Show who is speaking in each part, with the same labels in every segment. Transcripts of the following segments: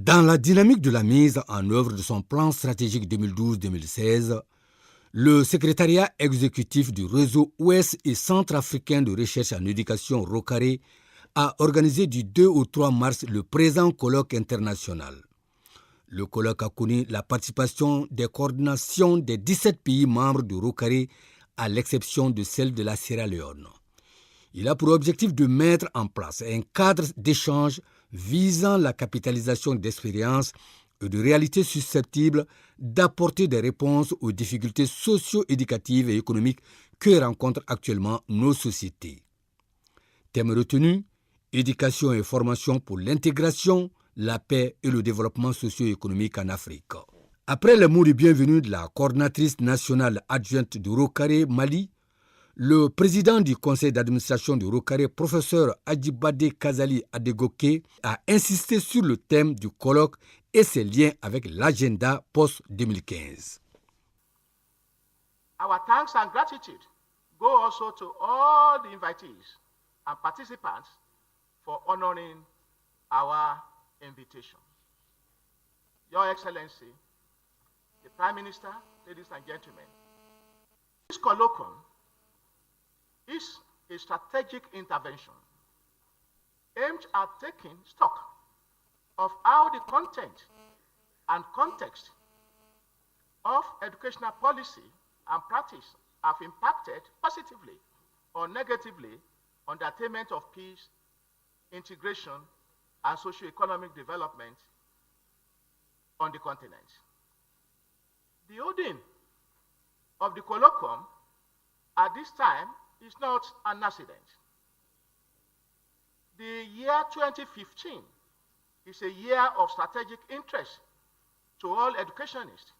Speaker 1: Dans la dynamique de la mise en œuvre de son plan stratégique 2012-2016, le secrétariat exécutif du réseau ouest et centrafricain de recherche en éducation ROCARE a organisé du 2 au 3 mars le présent colloque international. Le colloque a connu la participation des coordinations des 17 pays membres du ROCARE à l'exception de celle de la Sierra Leone. Il a pour objectif de mettre en place un cadre d'échange visant la capitalisation d'expériences et de réalités susceptibles d'apporter des réponses aux difficultés socio-éducatives et économiques que rencontrent actuellement nos sociétés. Thème retenu, éducation et formation pour l'intégration, la paix et le développement socio-économique en Afrique. Après les mots de bienvenue de la coordinatrice nationale adjointe du ROCARE Mali, le président du conseil d'administration du ROCARE, professeur Adjibade Kazali Adegoke, a insisté sur le thème du colloque et ses liens avec l'agenda post-2015.
Speaker 2: Our thanks and gratitude go also to all the invitees and participants for honoring our invitation. Your Excellency, the Prime Minister, ladies and gentlemen, this colloquium is a strategic intervention aimed at taking stock of how the content and context of educational policy and practice have impacted positively or negatively on the attainment of peace, integration, and socio-economic development on the continent. The holding of the colloquium at this time is not an accident. The year 2015 is a year of strategic interest to all educationists,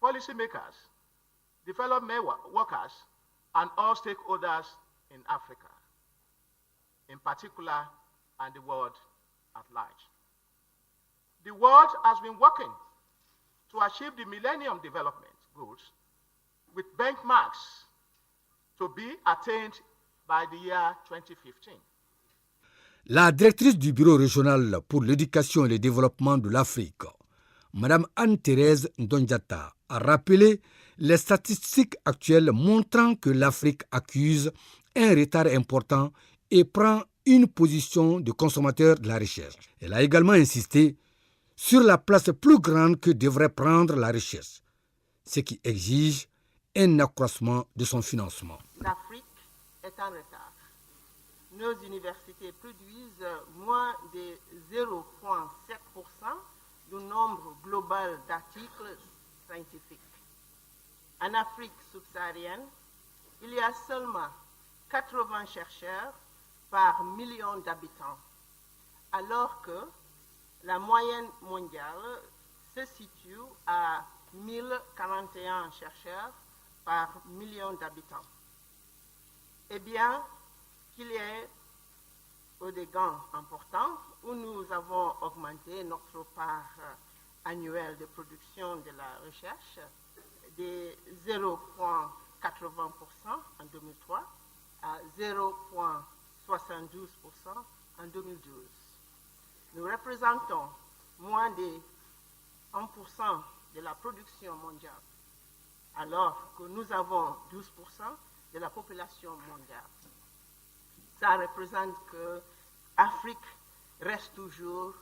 Speaker 2: policymakers, development workers, and all stakeholders in Africa, in particular, and the world at large. The world has been working to achieve the Millennium Development Goals with benchmarks to be attained by the year 2015.
Speaker 1: La directrice du Bureau régional pour l'éducation et le développement de l'Afrique, Mme Anne-Thérèse Ndondiata, a rappelé les statistiques actuelles montrant que l'Afrique accuse un retard important et prend une position de consommateur de la recherche. Elle a également insisté sur la place plus grande que devrait prendre la recherche, ce qui exige un accroissement de son financement.
Speaker 3: L'Afrique est en retard. Nos universités produisent moins de 0,7% du nombre global d'articles scientifiques. En Afrique subsaharienne, il y a seulement 80 chercheurs par million d'habitants, alors que la moyenne mondiale se situe à 1041 chercheurs par million d'habitants. Eh bien, qu'il y ait des gains importants où nous avons augmenté notre part annuelle de production de la recherche de 0,80% en 2003 à 0,72% en 2012. Nous représentons moins de 1% de la production mondiale, alors que nous avons 12% de la population mondiale. Ça représente que l'Afrique reste toujours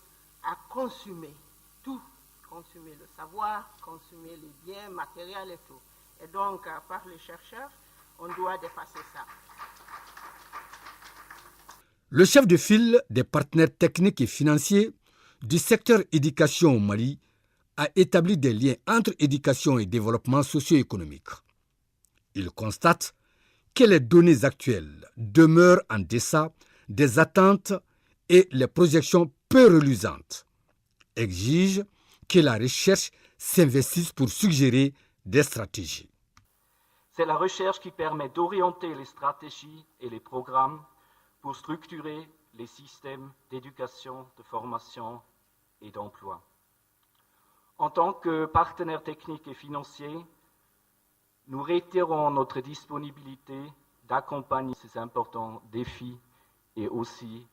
Speaker 3: à consommer tout, consommer le savoir, consommer les biens matériels et tout. Et donc, par les chercheurs, on doit dépasser ça.
Speaker 1: Le chef de file des partenaires techniques et financiers du secteur éducation au Mali a établi des liens entre éducation et développement socio-économique. Il constate que les données actuelles demeurent en deçà des attentes et les projections peu reluisantes, exigent que la recherche s'investisse pour suggérer des stratégies.
Speaker 4: C'est la recherche qui permet d'orienter les stratégies et les programmes pour structurer les systèmes d'éducation, de formation et d'emploi. En tant que partenaires techniques et financiers, nous réitérons notre disponibilité d'accompagner ces importants défis et aussi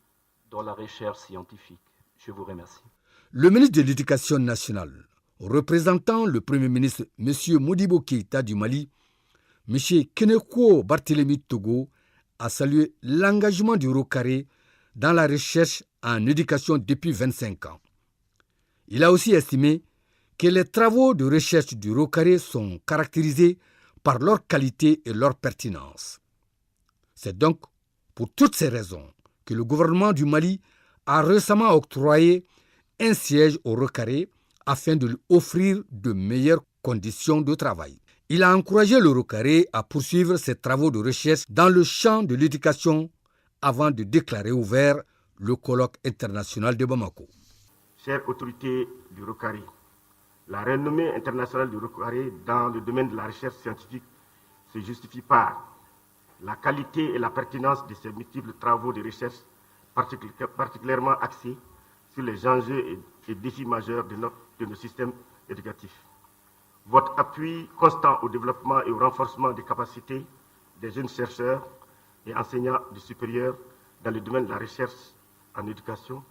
Speaker 4: dans la recherche scientifique. Je vous remercie.
Speaker 1: Le ministre de l'Éducation nationale, représentant le Premier ministre M. Modibo Keïta du Mali, M. Keneko Barthélemy Togo, a salué l'engagement du Rocaré dans la recherche en éducation depuis 25 ans. Il a aussi estimé que les travaux de recherche du Rocaré sont caractérisés par leur qualité et leur pertinence. C'est donc pour toutes ces raisons que le gouvernement du Mali a récemment octroyé un siège au Rocaré afin de lui offrir de meilleures conditions de travail. Il a encouragé le Rocaré à poursuivre ses travaux de recherche dans le champ de l'éducation avant de déclarer ouvert le colloque international de Bamako.
Speaker 5: Chères autorités du Rocaré, la renommée internationale du Rocaré dans le domaine de la recherche scientifique se justifie par la qualité et la pertinence de ses multiples travaux de recherche particulièrement axés sur les enjeux et défis majeurs de nos systèmes éducatifs. Votre appui constant au développement et au renforcement des capacités des jeunes chercheurs et enseignants du supérieur dans le domaine de la recherche en éducation,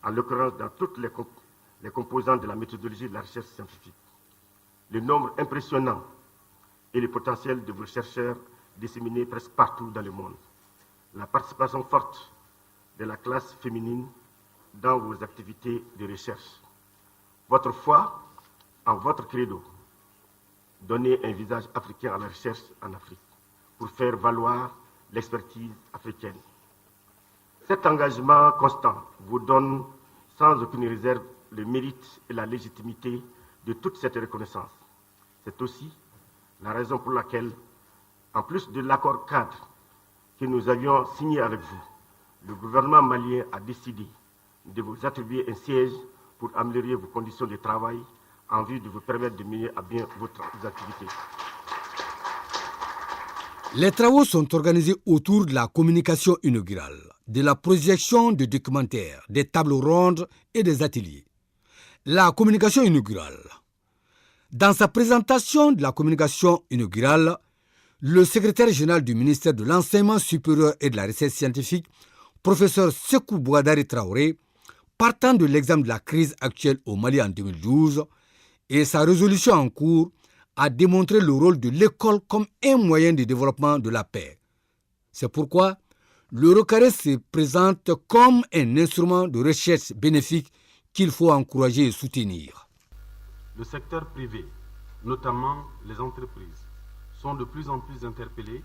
Speaker 5: en l'occurrence dans toutes les composantes de la méthodologie de la recherche scientifique. Le nombre impressionnant et le potentiel de vos chercheurs disséminés presque partout dans le monde. La participation forte de la classe féminine dans vos activités de recherche. Votre foi en votre credo. Donner un visage africain à la recherche en Afrique pour faire valoir l'expertise africaine. Cet engagement constant vous donne sans aucune réserve le mérite et la légitimité de toute cette reconnaissance. C'est aussi la raison pour laquelle, en plus de l'accord cadre que nous avions signé avec vous, le gouvernement malien a décidé de vous attribuer un siège pour améliorer vos conditions de travail en vue de vous permettre de mener à bien votre activité.
Speaker 1: Les travaux sont organisés autour de la communication inaugurale, de la projection de documentaires, des tables rondes et des ateliers. La communication inaugurale. Dans sa présentation de la communication inaugurale, le secrétaire général du ministère de l'Enseignement supérieur et de la Recherche scientifique, professeur Sékou Bouadari Traoré, partant de l'examen de la crise actuelle au Mali en 2012 et sa résolution en cours, a démontré le rôle de l'école comme un moyen de développement de la paix. C'est pourquoi le Rocaré se présente comme un instrument de recherche bénéfique qu'il faut encourager et soutenir.
Speaker 6: Le secteur privé, notamment les entreprises, sont de plus en plus interpellés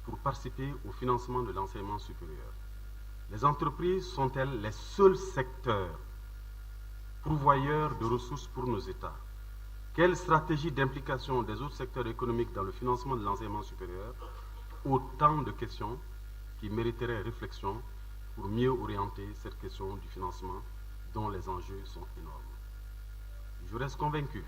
Speaker 6: pour participer au financement de l'enseignement supérieur. Les entreprises sont-elles les seuls secteurs pourvoyeurs de ressources pour nos États? Quelle stratégie d'implication des autres secteurs économiques dans le financement de l'enseignement supérieur? Autant de questions qui mériteraient réflexion pour mieux orienter cette question du financement dont les enjeux sont énormes. Je reste convaincu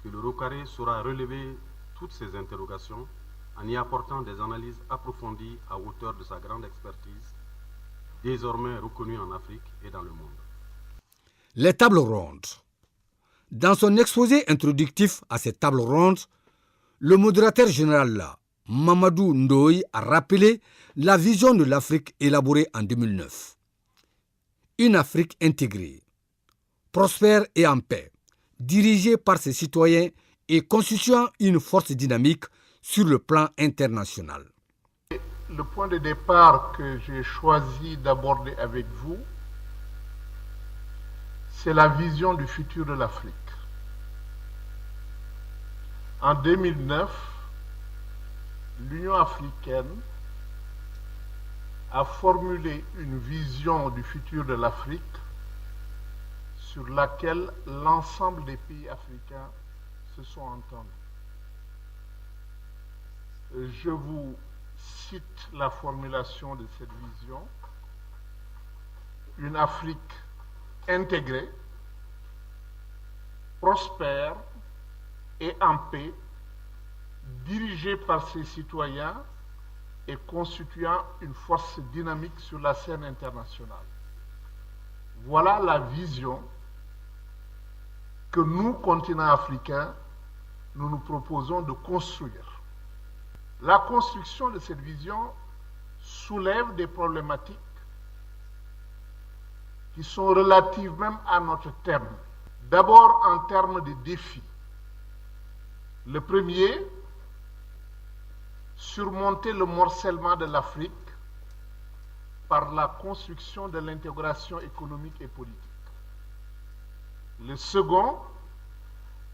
Speaker 6: que le Rocaré saura relever toutes ces interrogations en y apportant des analyses approfondies à hauteur de sa grande expertise, désormais reconnue en Afrique et dans le monde.
Speaker 1: Les tables rondes. Dans son exposé introductif à ces tables rondes, le modérateur général Mamadou Ndoye a rappelé la vision de l'Afrique élaborée en 2009. Une Afrique intégrée, prospère et en paix, dirigée par ses citoyens et constituant une force dynamique sur le plan international.
Speaker 2: Le point de départ que j'ai choisi d'aborder avec vous, c'est la vision du futur de l'Afrique. En 2009, l'Union africaine a formulé une vision du futur de l'Afrique sur laquelle l'ensemble des pays africains se sont entendus. Je vous cite la formulation de cette vision. Une Afrique intégrée, prospère et en paix, dirigée par ses citoyens et constituant une force dynamique sur la scène internationale. Voilà la vision que nous, continent africain, nous nous proposons de construire. La construction de cette vision soulève des problématiques qui sont relatives même à notre thème. D'abord en termes de défis. Le premier, surmonter le morcellement de l'Afrique par la construction de l'intégration économique et politique. Le second,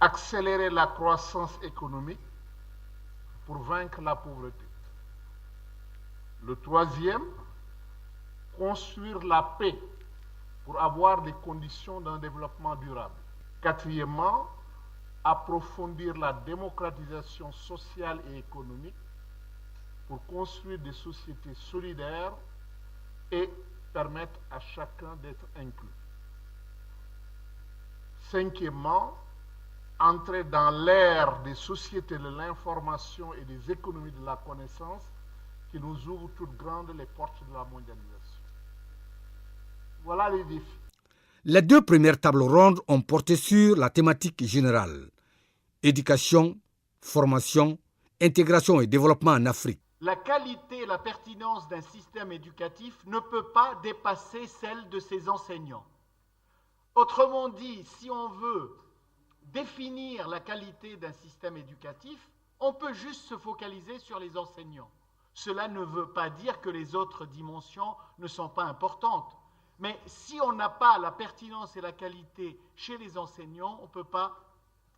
Speaker 2: accélérer la croissance économique pour vaincre la pauvreté. Le troisième, construire la paix pour avoir des conditions d'un développement durable. Quatrièmement, approfondir la démocratisation sociale et économique pour construire des sociétés solidaires et permettre à chacun d'être inclus. Cinquièmement, entrer dans l'ère des sociétés de l'information et des économies de la connaissance qui nous ouvrent toutes grandes les portes de la mondialisation. Voilà les défis.
Speaker 1: Les deux premières tables rondes ont porté sur la thématique générale: éducation, formation, intégration et développement en Afrique.
Speaker 7: La qualité et la pertinence d'un système éducatif ne peut pas dépasser celle de ses enseignants. Autrement dit, si on veut définir la qualité d'un système éducatif, on peut juste se focaliser sur les enseignants. Cela ne veut pas dire que les autres dimensions ne sont pas importantes. Mais si on n'a pas la pertinence et la qualité chez les enseignants, on ne peut pas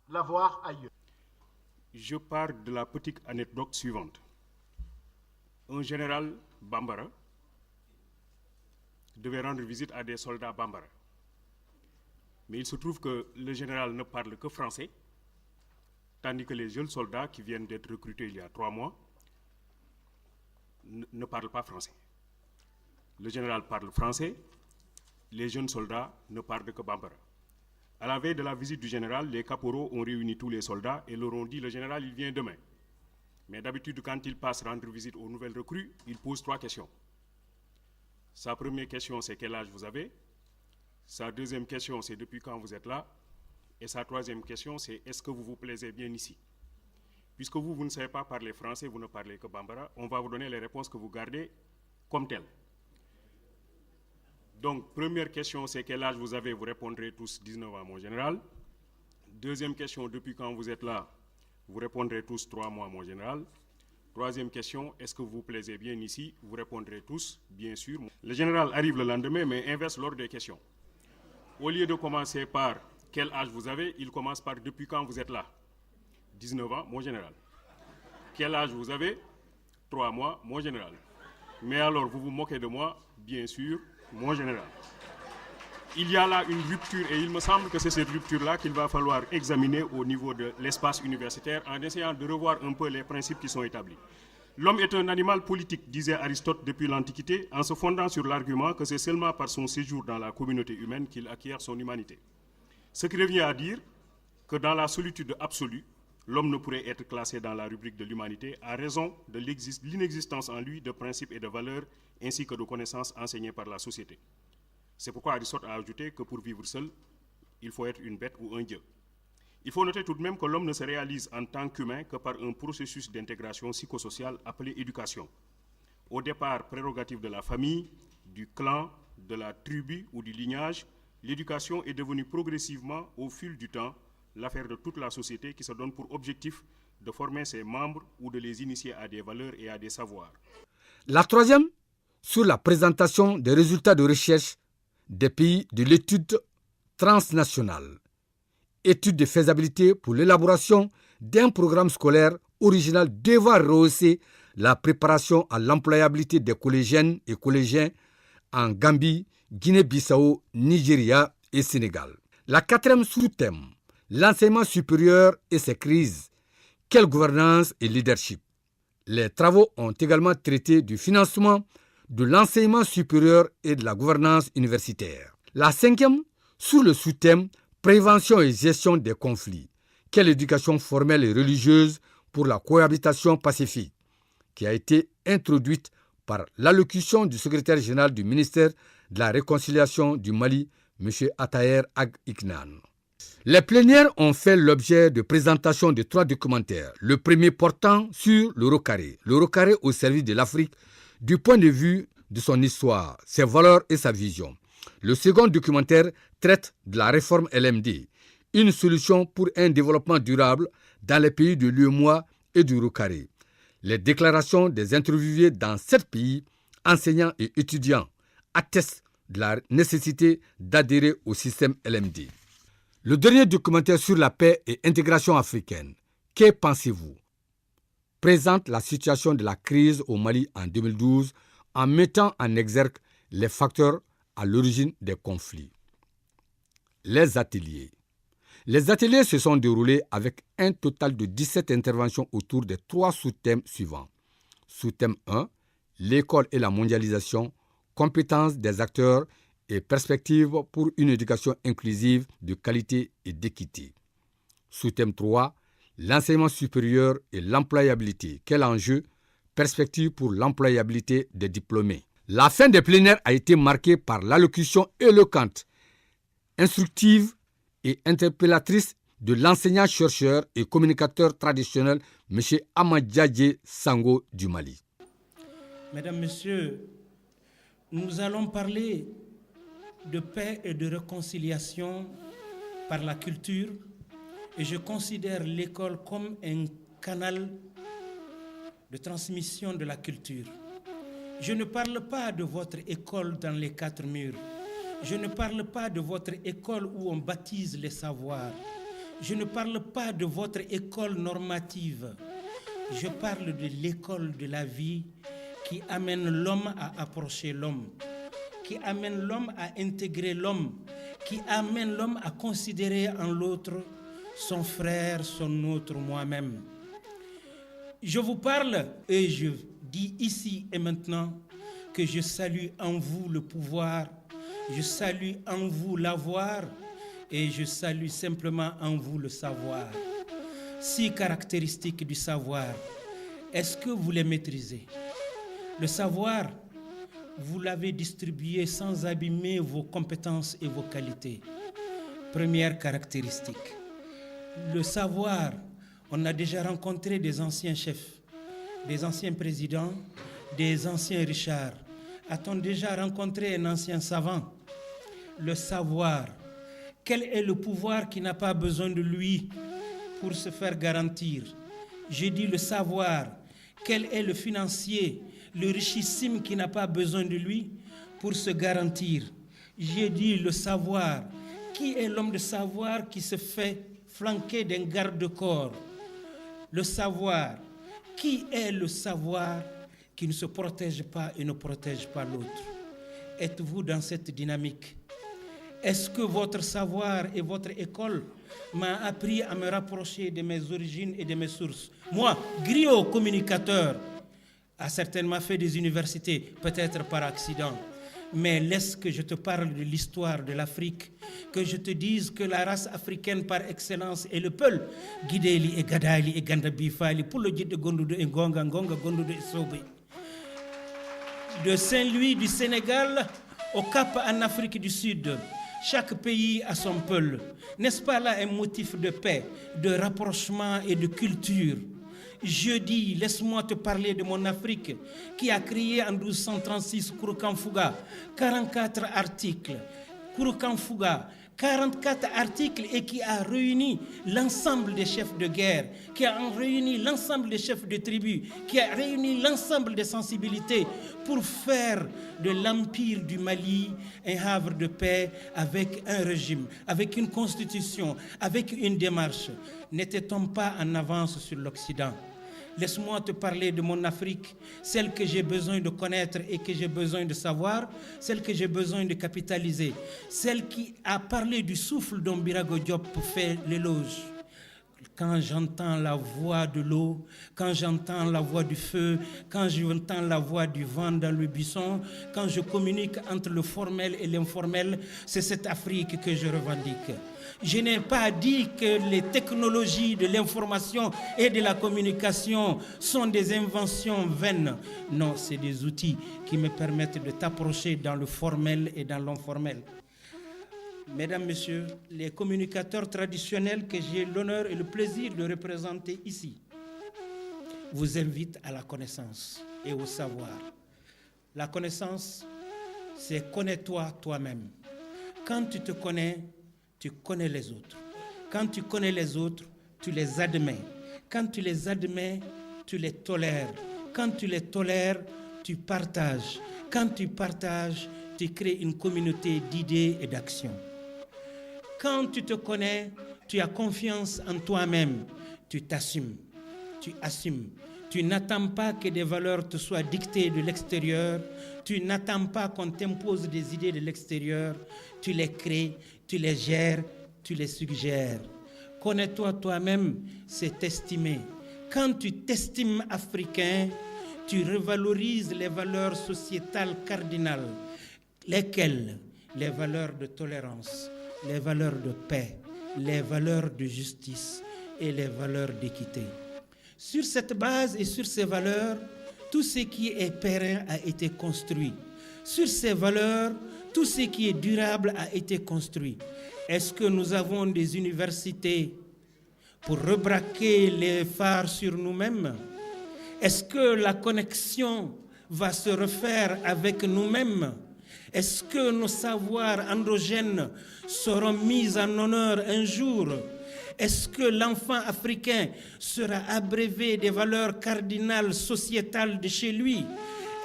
Speaker 7: l'avoir ailleurs.
Speaker 5: Je pars de la petite anecdote suivante. Un général Bambara devait rendre visite à des soldats Bambara. Mais il se trouve que le général ne parle que français, tandis que les jeunes soldats qui viennent d'être recrutés il y a 3 mois ne parlent pas français. Le général parle français, les jeunes soldats ne parlent que Bambara. À la veille de la visite du général, les caporaux ont réuni tous les soldats et leur ont dit: le général, il vient demain. Mais d'habitude, quand il passe rendre visite aux nouvelles recrues, il pose 3 questions. Sa première question, c'est quel âge vous avez? Sa deuxième question, c'est depuis quand vous êtes là? Et sa troisième question, c'est est-ce que vous vous plaisez bien ici? Puisque vous ne savez pas parler français, vous ne parlez que Bambara, on va vous donner les réponses que vous gardez comme telles. Donc, première question, c'est quel âge vous avez? Vous répondrez tous 19 ans, mon général. Deuxième question, depuis quand vous êtes là? Vous répondrez tous 3 mois, mon général. Troisième question, est-ce que vous vous plaisez bien ici? Vous répondrez tous, bien sûr. Le général arrive le lendemain, mais inverse l'ordre des questions. Au lieu de commencer par quel âge vous avez, il commence par depuis quand vous êtes là? 19 ans, mon général. Quel âge vous avez? 3 mois, mon général. Mais alors, vous vous moquez de moi? Bien sûr, mon général. Il y a là une rupture et il me semble que c'est cette rupture-là qu'il va falloir examiner au niveau de l'espace universitaire en essayant de revoir un peu les principes qui sont établis. L'homme est un animal politique, disait Aristote depuis l'Antiquité, en se fondant sur l'argument que c'est seulement par son séjour dans la communauté humaine qu'il acquiert son humanité. Ce qui revient à dire que dans la solitude absolue, l'homme ne pourrait être classé dans la rubrique de l'humanité à raison de l'inexistence en lui de principes et de valeurs ainsi que de connaissances enseignées par la société. C'est pourquoi Aristote a ajouté que pour vivre seul, il faut être une bête ou un dieu. Il faut noter tout de même que l'homme ne se réalise en tant qu'humain que par un processus d'intégration psychosociale appelé éducation. Au départ, prérogative de la famille, du clan, de la tribu ou du lignage, l'éducation est devenue progressivement, au fil du temps, l'affaire de toute la société qui se donne pour objectif de former ses membres ou de les initier à des valeurs et à des savoirs.
Speaker 1: La troisième, sur la présentation des résultats de recherche des pays de l'étude transnationale. Étude de faisabilité pour l'élaboration d'un programme scolaire original devant rehausser la préparation à l'employabilité des collégiennes et collégiens en Gambie, Guinée-Bissau, Nigeria et Sénégal. La quatrième sous-thème, l'enseignement supérieur et ses crises. Quelle gouvernance et leadership? Les travaux ont également traité du financement de l'enseignement supérieur et de la gouvernance universitaire. La cinquième, sur le sous-thème prévention et gestion des conflits. Quelle éducation formelle et religieuse pour la cohabitation pacifique, qui a été introduite par l'allocution du secrétaire général du ministère de la Réconciliation du Mali, M. Attaher Ag Iknan. Les plénières ont fait l'objet de présentations de 3 documentaires. Le premier portant sur le Rocaré au service de l'Afrique du point de vue de son histoire, ses valeurs et sa vision. Le second documentaire traite de la réforme LMD, une solution pour un développement durable dans les pays de l'UEMOA et du Rocaré. Les déclarations des interviewés dans 7 pays, enseignants et étudiants, attestent de la nécessité d'adhérer au système LMD. Le dernier documentaire sur la paix et intégration africaine, Que pensez-vous?, présente la situation de la crise au Mali en 2012 en mettant en exergue les facteurs à l'origine des conflits. Les ateliers. Les ateliers se sont déroulés avec un total de 17 interventions autour des 3 sous-thèmes suivants. Sous-thème 1, l'école et la mondialisation, compétences des acteurs et perspectives pour une éducation inclusive de qualité et d'équité. Sous-thème 3, l'enseignement supérieur et l'employabilité. Quel enjeu? Perspective pour l'employabilité des diplômés. La fin des plénières a été marquée par l'allocution éloquente, instructive et interpellatrice de l'enseignant-chercheur et communicateur traditionnel M. Amadjadje Sango du Mali.
Speaker 8: Mesdames, Messieurs, nous allons parler de paix et de réconciliation par la culture et je considère l'école comme un canal de transmission de la culture. Je ne parle pas de votre école dans les 4 murs. Je ne parle pas de votre école où on baptise les savoirs. Je ne parle pas de votre école normative. Je parle de l'école de la vie qui amène l'homme à approcher l'homme, qui amène l'homme à intégrer l'homme, qui amène l'homme à considérer en l'autre son frère, son autre, moi-même. Je vous parle et je dis ici et maintenant que je salue en vous le pouvoir, je salue en vous l'avoir et je salue simplement en vous le savoir. 6 caractéristiques du savoir. Est-ce que vous les maîtrisez? Le savoir, vous l'avez distribué sans abîmer vos compétences et vos qualités. Première caractéristique. Le savoir, on a déjà rencontré des anciens chefs, des anciens présidents, des anciens Richard. A-t-on déjà rencontré un ancien savant? Le savoir. Quel est le pouvoir qui n'a pas besoin de lui pour se faire garantir? J'ai dit le savoir. Quel est le financier, le richissime qui n'a pas besoin de lui pour se garantir? J'ai dit le savoir. Qui est l'homme de savoir qui se fait flanquer d'un garde-corps? Le savoir. Qui est le savoir qui ne se protège pas et ne protège pas l'autre? Êtes-vous dans cette dynamique? Est-ce que votre savoir et votre école m'a appris à me rapprocher de mes origines et de mes sources? Moi, griot communicateur, a certainement fait des universités, peut-être par accident. Mais laisse que je te parle de l'histoire de l'Afrique, que je te dise que la race africaine par excellence est le Peul. Guideli et Gadali et Gandabifali, pour le de Gondoude et Ngonga, Ngonga, Gondoude et Sobe. De Saint-Louis du Sénégal au Cap en Afrique du Sud, chaque pays a son Peul. N'est-ce pas là un motif de paix, de rapprochement et de culture? Je dis, laisse-moi te parler de mon Afrique qui a créé en 1236 Kouroukanfouga, 44 articles. Kouroukanfouga, 44 articles et qui a réuni l'ensemble des chefs de guerre, qui a réuni l'ensemble des chefs de tribus, qui a réuni l'ensemble des sensibilités pour faire de l'Empire du Mali un havre de paix avec un régime, avec une constitution, avec une démarche. N'était-on pas en avance sur l'Occident? Laisse-moi te parler de mon Afrique, celle que j'ai besoin de connaître et que j'ai besoin de savoir, celle que j'ai besoin de capitaliser, celle qui a parlé du souffle dont Birago Diop fait l'éloge. Quand j'entends la voix de l'eau, quand j'entends la voix du feu, quand j'entends la voix du vent dans le buisson, quand je communique entre le formel et l'informel, c'est cette Afrique que je revendique. Je n'ai pas dit que les technologies de l'information et de la communication sont des inventions vaines. Non, c'est des outils qui me permettent de t'approcher dans le formel et dans l'informel. Mesdames, Messieurs, les communicateurs traditionnels que j'ai l'honneur et le plaisir de représenter ici vous invitent à la connaissance et au savoir. La connaissance, c'est connais-toi toi-même. Quand tu te connais, tu connais les autres. Quand tu connais les autres, tu les admets. Quand tu les admets, tu les tolères. Quand tu les tolères, tu partages. Quand tu partages, tu crées une communauté d'idées et d'actions. Quand tu te connais, tu as confiance en toi-même. Tu t'assumes. Tu assumes. Tu n'attends pas que des valeurs te soient dictées de l'extérieur. Tu n'attends pas qu'on t'impose des idées de l'extérieur. Tu les crées, tu les gères, tu les suggères. Connais-toi toi-même, c'est t'estimer. Quand tu t'estimes africain, tu revalorises les valeurs sociétales cardinales. Lesquelles? Les valeurs de tolérance, les valeurs de paix, les valeurs de justice et les valeurs d'équité. Sur cette base et sur ces valeurs, tout ce qui est périn a été construit. Sur ces valeurs, tout ce qui est durable a été construit. Est-ce que nous avons des universités pour rebraquer les phares sur nous-mêmes? Est-ce que la connexion va se refaire avec nous-mêmes? Est-ce que nos savoirs endogènes seront mis en honneur un jour? Est-ce que l'enfant africain sera abrévé des valeurs cardinales sociétales de chez lui?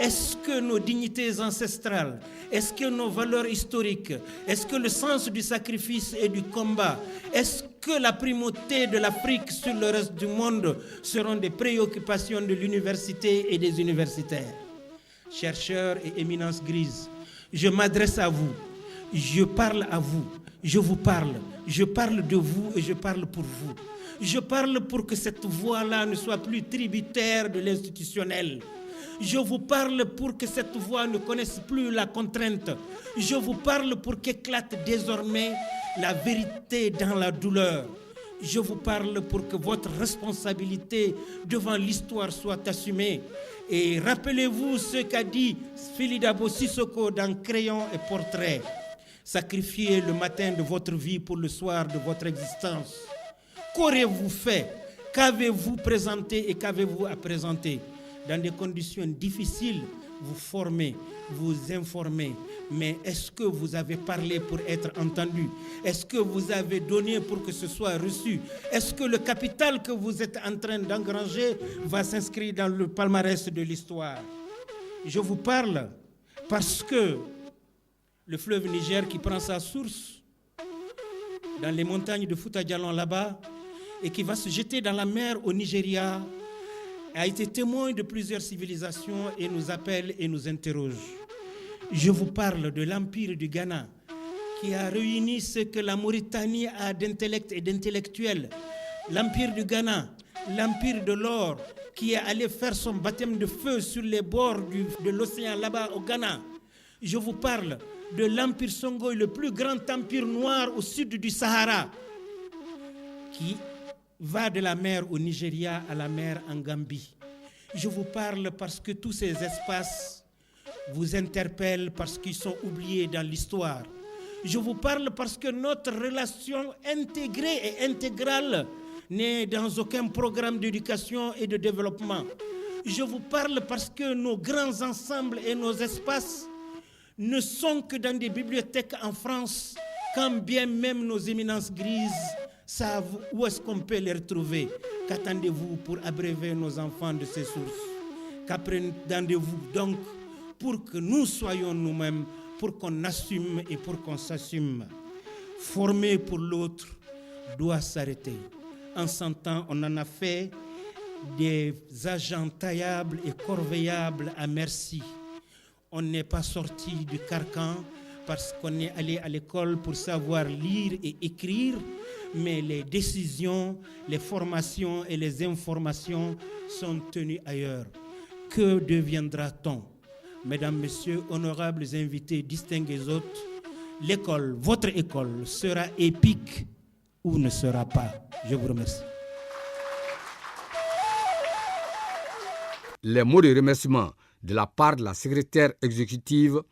Speaker 8: Est-ce que nos dignités ancestrales, est-ce que nos valeurs historiques, est-ce que le sens du sacrifice et du combat, est-ce que la primauté de l'Afrique sur le reste du monde seront des préoccupations de l'université et des universitaires? Chercheurs et éminences grises, je m'adresse à vous, je parle à vous, je vous parle, je parle de vous et je parle pour vous. Je parle pour que cette voix-là ne soit plus tributaire de l'institutionnel. Je vous parle pour que cette voix ne connaisse plus la contrainte. Je vous parle pour qu'éclate désormais la vérité dans la douleur. Je vous parle pour que votre responsabilité devant l'histoire soit assumée. Et rappelez-vous ce qu'a dit Philidabo Sissoko dans Crayon et Portrait. Sacrifiez le matin de votre vie pour le soir de votre existence. Qu'aurez-vous fait? Qu'avez-vous présenté et qu'avez-vous à présenter? Dans des conditions difficiles, vous formez, vous informez. Mais est-ce que vous avez parlé pour être entendu? Est-ce que vous avez donné pour que ce soit reçu? Est-ce que le capital que vous êtes en train d'engranger va s'inscrire dans le palmarès de l'histoire? Je vous parle parce que le fleuve Niger qui prend sa source dans les montagnes de Fouta Djallon là-bas et qui va se jeter dans la mer au Nigeria a été témoin de plusieurs civilisations et nous appelle et nous interroge. Je vous parle de l'Empire du Ghana qui a réuni ce que la Mauritanie a d'intellect et d'intellectuel. L'Empire du Ghana, l'Empire de l'or qui est allé faire son baptême de feu sur les bords de l'océan là-bas au Ghana. Je vous parle de l'Empire Songhai, le plus grand empire noir au sud du Sahara, qui va de la mer au Nigeria à la mer en Gambie. Je vous parle parce que tous ces espaces vous interpellent, parce qu'ils sont oubliés dans l'histoire. Je vous parle parce que notre relation intégrée et intégrale n'est dans aucun programme d'éducation et de développement. Je vous parle parce que nos grands ensembles et nos espaces ne sont que dans des bibliothèques en France, quand bien même nos éminences grises savent où est-ce qu'on peut les retrouver. Qu'attendez-vous pour abréver nos enfants de ces sources? Qu'attendez-vous donc pour que nous soyons nous-mêmes, pour qu'on assume et pour qu'on s'assume? Former pour l'autre doit s'arrêter. En 100 ans, on en a fait des agents taillables et corveillables à merci. On n'est pas sorti du carcan parce qu'on est allé à l'école pour savoir lire et écrire, mais les décisions, les formations et les informations sont tenues ailleurs. Que deviendra-t-on? Mesdames, Messieurs, honorables invités, distingués hôtes, l'école, votre école, sera épique ou ne sera pas? Je vous remercie.
Speaker 1: Les mots de remerciement de la part de la secrétaire exécutive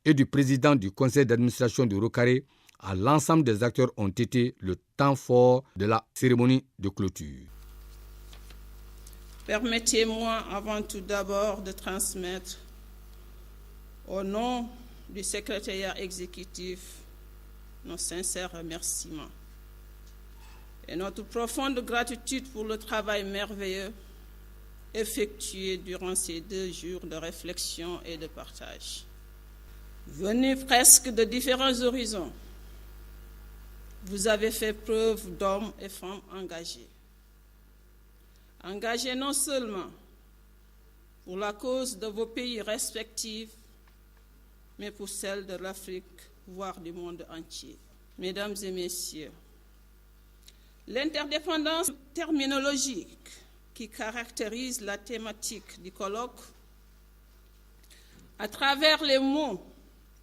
Speaker 1: et du président du conseil d'administration du Rocaré à l'ensemble des acteurs ont été le temps fort de la cérémonie de clôture.
Speaker 9: Permettez-moi avant tout d'abord de transmettre au nom
Speaker 3: du secrétariat exécutif nos sincères remerciements et notre profonde gratitude pour le travail merveilleux effectué durant ces 2 jours de réflexion et de partage. Venus presque de différents horizons, vous avez fait preuve d'hommes et femmes engagés. Engagés non seulement pour la cause de vos pays respectifs, mais pour celle de l'Afrique, voire du monde entier. Mesdames et messieurs, l'interdépendance terminologique qui caractérise la thématique du colloque, à travers les mots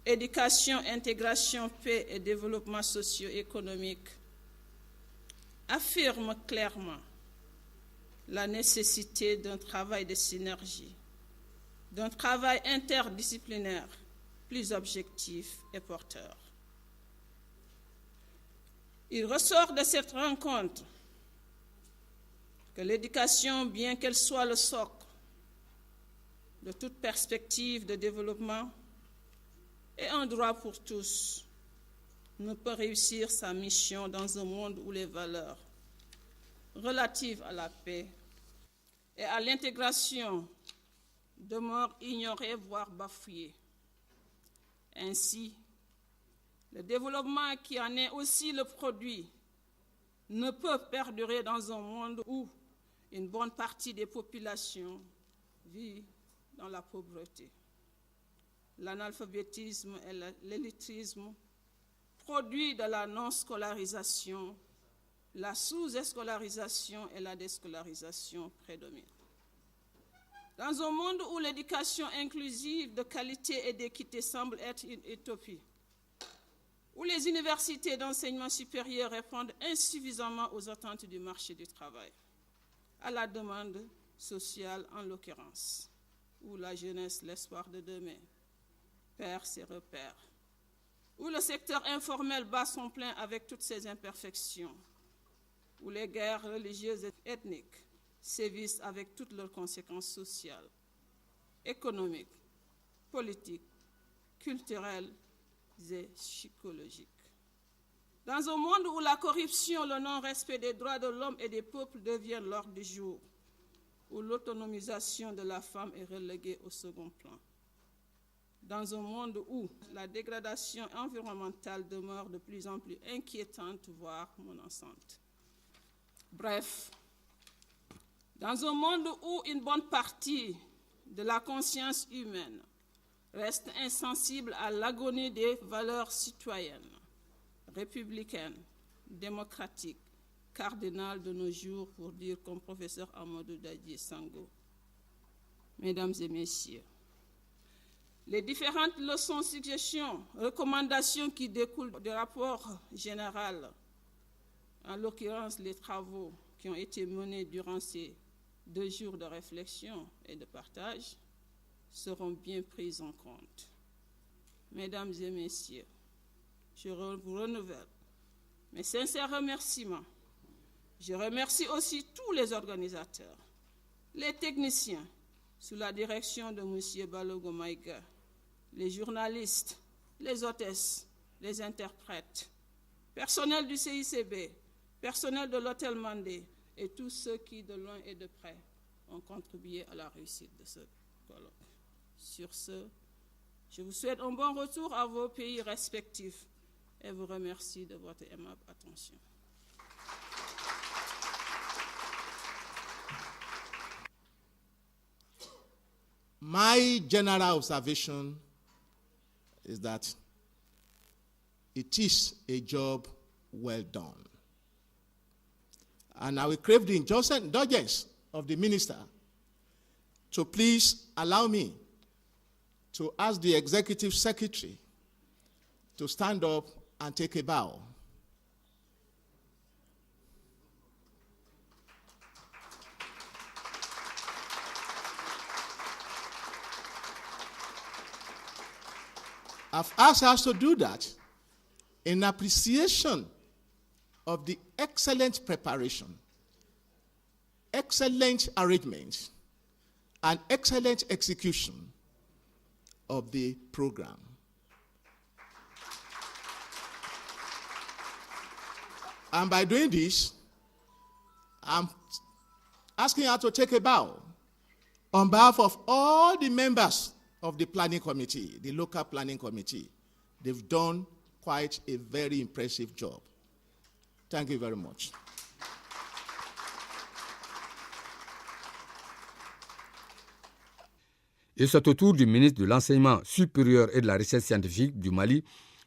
Speaker 3: éducation, intégration, paix et développement socio-économique, affirme clairement la nécessité d'un travail de synergie, d'un travail interdisciplinaire plus objectif et porteur. Il ressort de cette rencontre que l'éducation, bien qu'elle soit le socle de toute perspective de développement et un droit pour tous, ne peut réussir sa mission dans un monde où les valeurs relatives à la paix et à l'intégration demeurent ignorées, voire bafouées. Ainsi, le développement qui en est aussi le produit ne peut perdurer dans un monde où une bonne partie des populations vit dans la pauvreté. L'analphabétisme et l'élitisme, produit de la non-scolarisation, la sous-escolarisation et la déscolarisation prédominent. Dans un monde où l'éducation inclusive de qualité et d'équité semble être une utopie, où les universités d'enseignement supérieur répondent insuffisamment aux attentes du marché du travail, à la demande sociale en l'occurrence, où la jeunesse, l'espoir de demain, perd ses repères, où le secteur informel bat son plein avec toutes ses imperfections, où les guerres religieuses et ethniques sévissent avec toutes leurs conséquences sociales, économiques, politiques, culturelles et psychologiques. Dans un monde où la corruption, le non-respect des droits de l'homme et des peuples deviennent l'ordre du jour, où l'autonomisation de la femme est reléguée au second plan. Dans un monde où la dégradation environnementale demeure de plus en plus inquiétante, voire menaçante. Bref, dans un monde où une bonne partie de la conscience humaine reste insensible à l'agonie des valeurs citoyennes, républicaines, démocratiques, cardinales de nos jours, pour dire comme professeur Amadou Dadji Sango. Mesdames et messieurs, les différentes leçons, suggestions, recommandations qui découlent du rapport général, en l'occurrence les travaux qui ont été menés durant ces 2 jours de réflexion et de partage, seront bien prises en compte. Mesdames et messieurs, je vous renouvelle mes sincères remerciements. Je remercie aussi tous les organisateurs, les techniciens, sous la direction de M. Balogo Maïga, les journalistes, les hôtesses, les interprètes, personnel du CICB, personnel de l'Hôtel Mandé et tous ceux qui, de loin et de près, ont contribué à la réussite de ce colloque. Sur ce, je vous souhaite un bon retour à vos pays respectifs et vous remercie de votre aimable attention.
Speaker 9: My general observation is that it is a job well done. And I will crave the indulgence of the minister to please allow me to ask the executive secretary to stand up and take a bow. I've asked us to do that in appreciation of the excellent preparation, excellent arrangement, and excellent execution of the program. And by doing this, I'm asking her to take a bow on behalf of all the members of the planning committee, the local planning committee. They've done quite a very impressive job. Thank you very much.
Speaker 1: Et c'est au tour du ministre de l'Enseignement supérieur et de la Recherche scientifique du Mali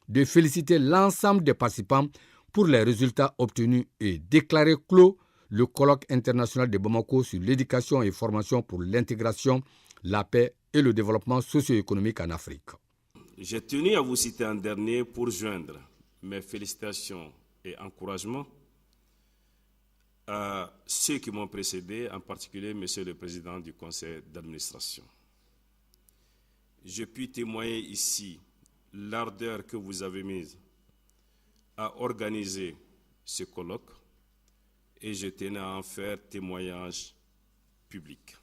Speaker 1: de féliciter l'ensemble des participants pour les résultats obtenus et déclarer clos le colloque international de Bamako sur l'éducation et formation pour l'intégration, la paix et le développement socio-économique en Afrique.
Speaker 10: J'ai tenu à vous citer un dernier pour joindre mes félicitations et encouragements à ceux qui m'ont précédé, en particulier Monsieur le Président du Conseil d'administration. Je puis témoigner ici l'ardeur que vous avez mise à organiser ce colloque et je tenais à en faire témoignage public.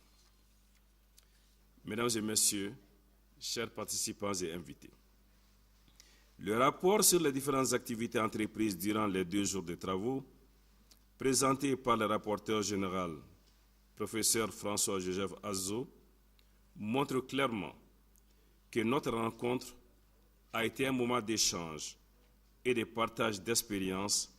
Speaker 10: Mesdames et messieurs, chers participants et invités, le rapport sur les différentes activités entreprises durant les 2 jours de travaux, présenté par le rapporteur général, professeur François-Joseph Azzo, montre clairement que notre rencontre a été un moment d'échange et de partage d'expériences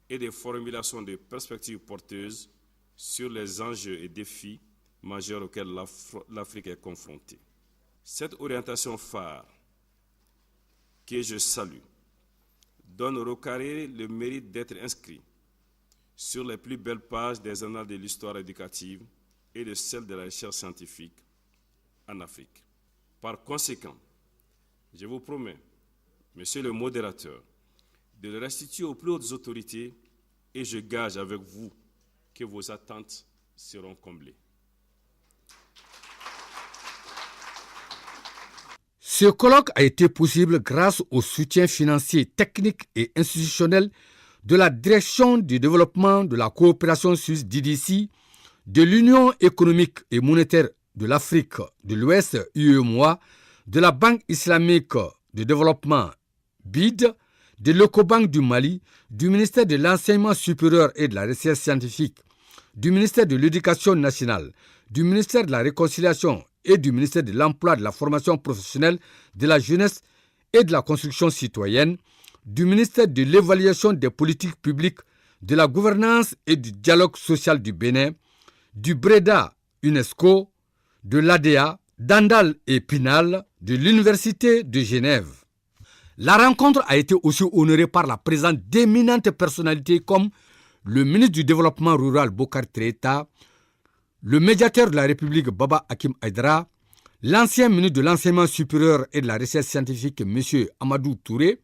Speaker 10: et de formulation de perspectives porteuses sur les enjeux et défis majeurs auxquels l'Afrique est confrontée. Cette orientation phare, que je salue, donne au Rocaré le mérite d'être inscrit sur les plus belles pages des annales de l'histoire éducative et de celle de la recherche scientifique en Afrique. Par conséquent, je vous promets, Monsieur le modérateur, de le restituer aux plus hautes autorités et je gage avec vous que vos attentes seront comblées.
Speaker 1: Ce colloque a été possible grâce au soutien financier, technique et institutionnel de la Direction du développement de la coopération suisse DDC, de l'Union économique et monétaire de l'Afrique de l'Ouest UEMOA, de la Banque islamique de développement BID, de l'Ecobank du Mali, du ministère de l'Enseignement supérieur et de la Recherche scientifique, du ministère de l'Éducation nationale, du ministère de la Réconciliation et du ministère de l'Emploi, de la Formation professionnelle, de la Jeunesse et de la Construction citoyenne, du ministère de l'Évaluation des politiques publiques, de la Gouvernance et du Dialogue social du Bénin, du BREDA UNESCO, de l'ADA, d'Andal et Pinal, de l'Université de Genève. La rencontre a été aussi honorée par la présence d'éminentes personnalités comme le ministre du Développement rural Bokar Treta, le médiateur de la République Baba Hakim Aïdara, l'ancien ministre de l'Enseignement supérieur et de la Recherche scientifique M. Amadou Touré,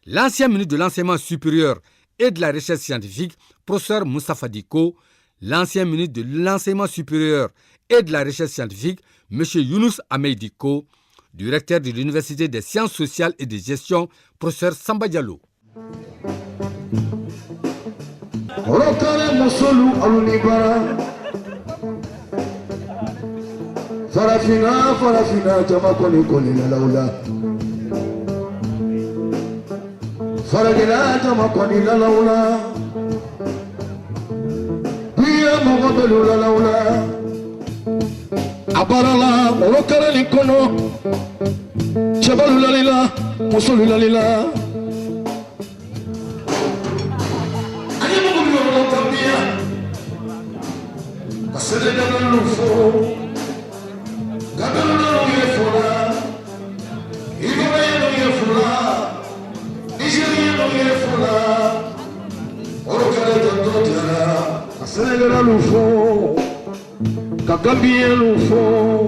Speaker 1: l'ancien ministre de l'Enseignement supérieur et de la Recherche scientifique professeur Moustapha Diko, l'ancien ministre de l'Enseignement supérieur et de la Recherche scientifique M. Younous Ahmed Diko, du recteur de l'Université des sciences sociales et de gestion, professeur Samba Diallo.
Speaker 11: Farafina jama koni la laula Faragila jama koni la laula Biya mabelu la laula Abarala Rocaré likono Chabalu la lila Musulu la lila Ani mugu yo tambia Pasele na lufo Gabriel Yefula, Ivoire Yefula, Nigeria Yefula, Orokare Totara, Senegal Lufo, Kakambia Lufo,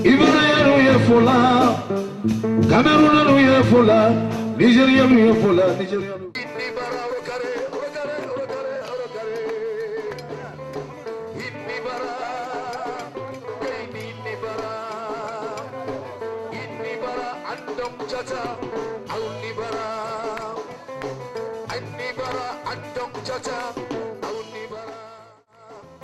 Speaker 11: Ivoire Yefula, Cameroon Yefula, Nigeria Yefula, Nigeria Chacha, Aunibara, Anibara, Andong Chacha.